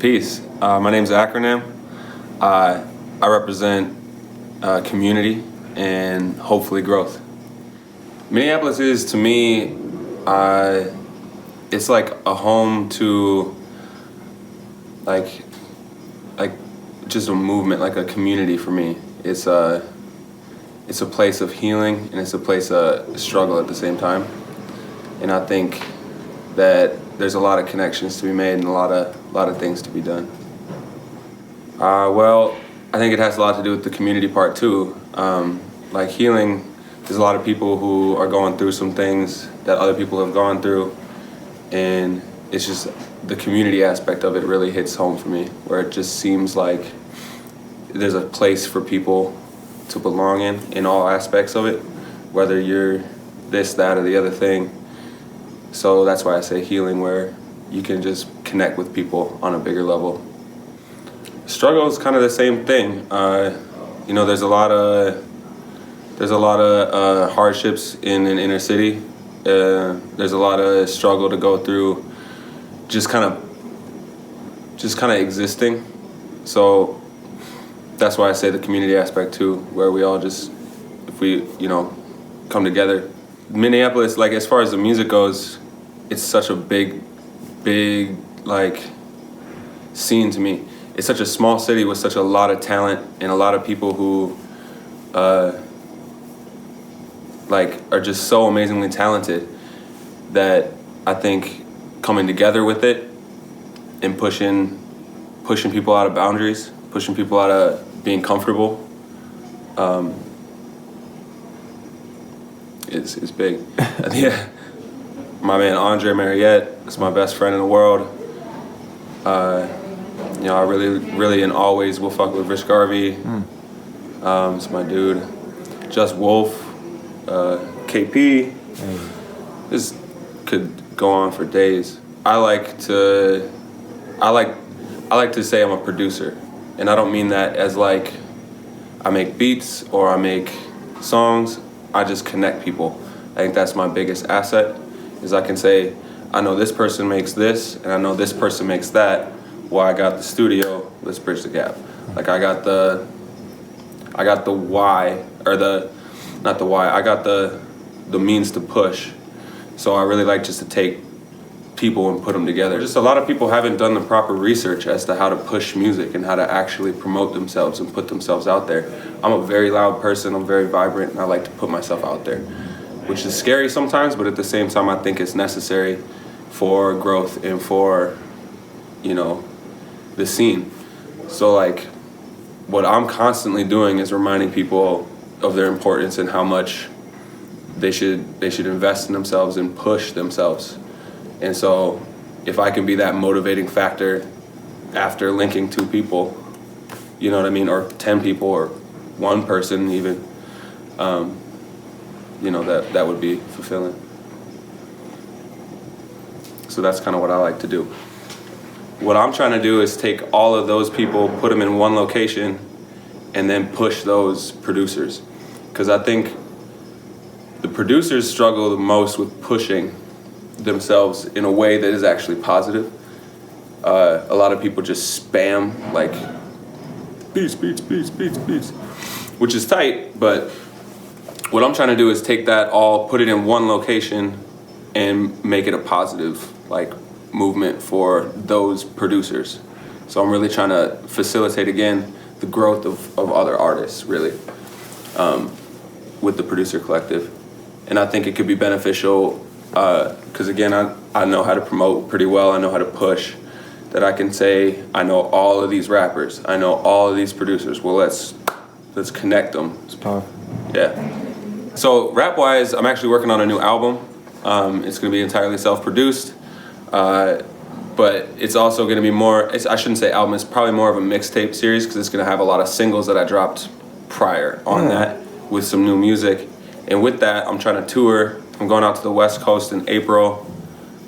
Peace. My name's Ackronem. I represent community and hopefully growth. Minneapolis is, to me, it's like a home to like just a movement, like a community for me. It's a place of healing and it's a place of struggle at the same time. And I think that there's a lot of connections to be made and a lot of things to be done. Well, I think it has a lot to do with the community part too. Like healing, there's a lot of people who are going through some things that other people have gone through, and it's just the community aspect of it really hits home for me, where it just seems like there's a place for people to belong in all aspects of it, whether you're this, that, or the other thing. So that's why I say healing, where you can just connect with people on a bigger level. Struggle is kind of the same thing. There's a lot of hardships in an inner city. There's a lot of struggle to go through, just kind of existing. So that's why I say the community aspect too, where we all just, if we come together. Minneapolis, like as far as the music goes, it's such a big like scene to me. It's such a small city with such a lot of talent and a lot of people who are just so amazingly talented, that I think coming together with it and pushing people out of boundaries, pushing people out of being comfortable, is big. Yeah. My man Andre Mariette is my best friend in the world. I really and always will fuck with Rich Garvey. It's my dude. Just Wolf, KP. This could go on for days. I like to say I'm a producer, and I don't mean that as like I make beats or I make songs. I just connect people. I think that's my biggest asset, is I can say, I know this person makes this, and I know this person makes that. Well, I got the studio, let's bridge the gap. Like I got the why, or not the why, I got the means to push. So I really like just to take people and put them together. Just a lot of people haven't done the proper research as to how to push music and how to actually promote themselves and put themselves out there. I'm a very loud person, I'm very vibrant, and I like to put myself out there, which is scary sometimes, but at the same time I think it's necessary for growth and for, the scene. So like, what I'm constantly doing is reminding people of their importance and how much they should invest in themselves and push themselves. And so if I can be that motivating factor after linking 2 people, you know what I mean, or 10 people or 1 person even, that would be fulfilling. So that's kind of what I like to do. What I'm trying to do is take all of those people, put them in one location, and then push those producers. Because I think the producers struggle the most with pushing themselves in a way that is actually positive. A lot of people just spam like beats, which is tight, but what I'm trying to do is take that all, put it in one location, and make it a positive like movement for those producers. So I'm really trying to facilitate again the growth of other artists, really, with the producer collective. And I think it could be beneficial because again, I know how to promote pretty well, I know how to push, that I can say, I know all of these rappers, I know all of these producers, well let's connect them. It's powerful. Yeah. So rap-wise, I'm actually working on a new album. It's gonna be entirely self-produced, but it's also gonna be more, I shouldn't say album, it's probably more of a mixtape series, because it's gonna have a lot of singles that I dropped prior on that, with some new music. And with that, I'm trying to tour. I'm going out to the West Coast in April.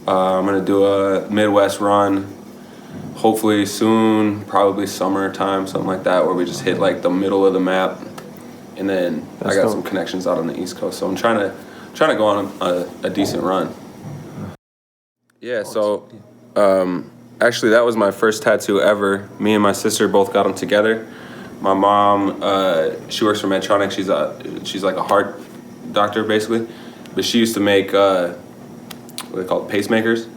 I'm gonna do a Midwest run, hopefully soon, probably summertime, something like that, where we just hit like the middle of the map. And then I got some connections out on the East Coast, so I'm trying to go on a decent run. Yeah, so Actually, that was my first tattoo ever. Me and my sister both got them together. My mom, she works for Medtronic. She's like a heart doctor basically, but she used to make what they call it, pacemakers,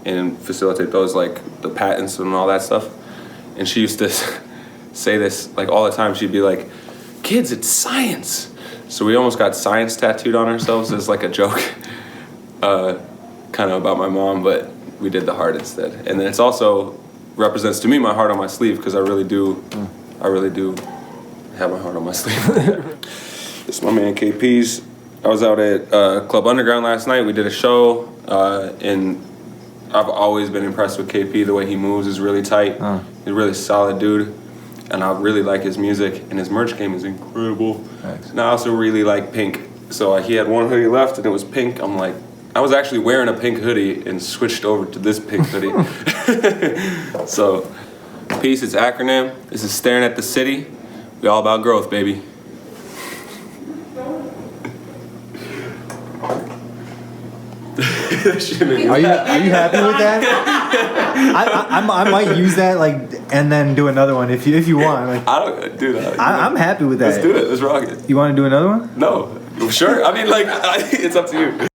and facilitate those, like the patents and all that stuff. And she used to say this like all the time. She'd be like, "Kids, it's science." So we almost got science tattooed on ourselves as like a joke, kind of about my mom, but we did the heart instead. And then it's also represents to me my heart on my sleeve, because I really do have my heart on my sleeve. This is my man KP's. I was out at Club Underground last night. We did a show, and I've always been impressed with KP. The way he moves is really tight. He's a really solid dude, and I really like his music, and his merch game is incredible. Thanks. And I also really like pink. So he had one hoodie left, and it was pink. I'm like, I was actually wearing a pink hoodie and switched over to this pink hoodie. So, peace, it's Ackronem. This is Staring at the City. We all about growth, baby. Are you happy with that? I might use that and then do another one if you want. I'm happy with that. Let's do it. Let's rock it. You want to do another one? No, sure. I mean, it's up to you.